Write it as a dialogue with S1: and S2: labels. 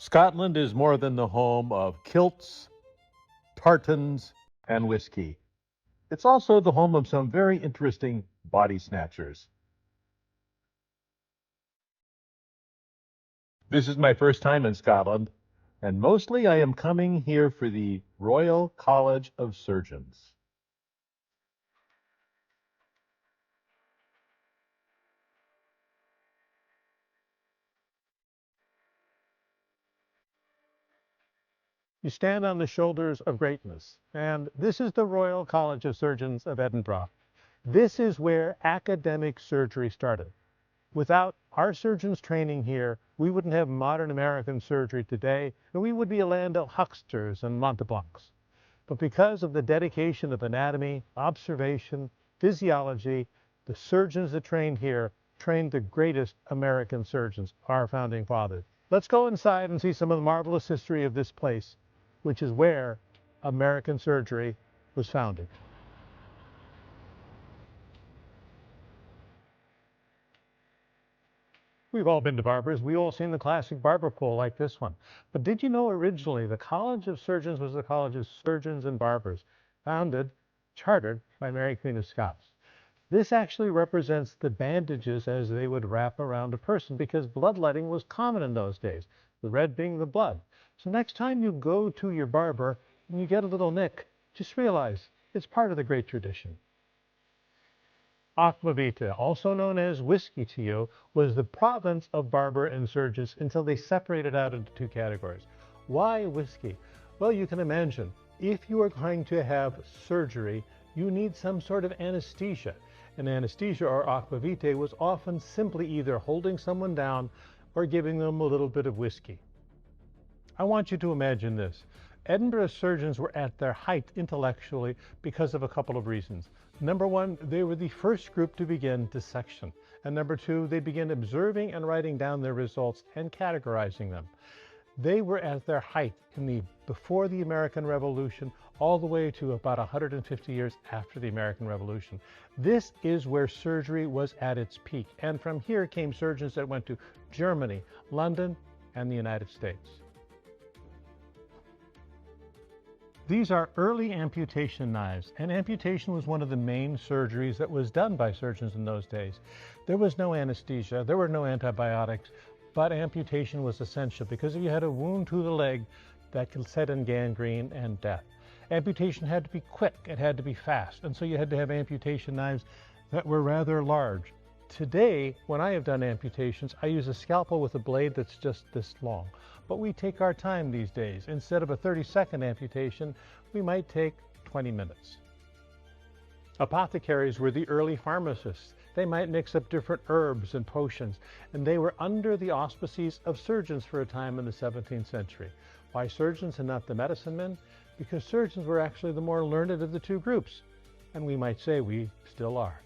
S1: Scotland is more than the home of kilts, tartans, and whiskey. It's also the home of some very interesting body snatchers. This is my first time in Scotland, and mostly I am coming here for the Royal College of Surgeons. You stand on the shoulders of greatness, and this is the Royal College of Surgeons of Edinburgh. This is where academic surgery started. Without our surgeons training here, we wouldn't have modern American surgery today, and we would be a land of hucksters and Monteblancs. But because of the dedication of anatomy, observation, physiology, the surgeons that trained here trained the greatest American surgeons, our founding fathers. Let's go inside and see some of the marvelous history of this place, which is where American surgery was founded. We've all been to barbers. We've all seen the classic barber pole like this one. But did you know originally the College of Surgeons was the College of Surgeons and Barbers, founded, chartered by Mary Queen of Scots? This actually represents the bandages as they would wrap around a person because bloodletting was common in those days, the red being the blood. So next time you go to your barber and you get a little nick, just realize it's part of the great tradition. Aquavita, also known as whiskey to you, was the province of barber and surgeons until they separated out into two categories. Why whiskey? Well, you can imagine, if you are going to have surgery, you need some sort of anesthesia. And anesthesia, or aquavitae, was often simply either holding someone down or giving them a little bit of whiskey. I want you to imagine this. Edinburgh surgeons were at their height intellectually because of a couple of reasons. Number one, they were the first group to begin dissection. And number two, they began observing and writing down their results and categorizing them. They were at their height before the American Revolution, all the way to about 150 years after the American Revolution. This is where surgery was at its peak. And from here came surgeons that went to Germany, London, and the United States. These are early amputation knives, and amputation was one of the main surgeries that was done by surgeons in those days. There was no anesthesia, there were no antibiotics, but amputation was essential because if you had a wound to the leg, that could set in gangrene and death. Amputation had to be quick, it had to be fast, and so you had to have amputation knives that were rather large. Today, when I have done amputations, I use a scalpel with a blade that's just this long. But we take our time these days. Instead of a 30-second amputation, we might take 20 minutes. Apothecaries were the early pharmacists. They might mix up different herbs and potions, and they were under the auspices of surgeons for a time in the 17th century. Why surgeons and not the medicine men? Because surgeons were actually the more learned of the two groups, and we might say we still are.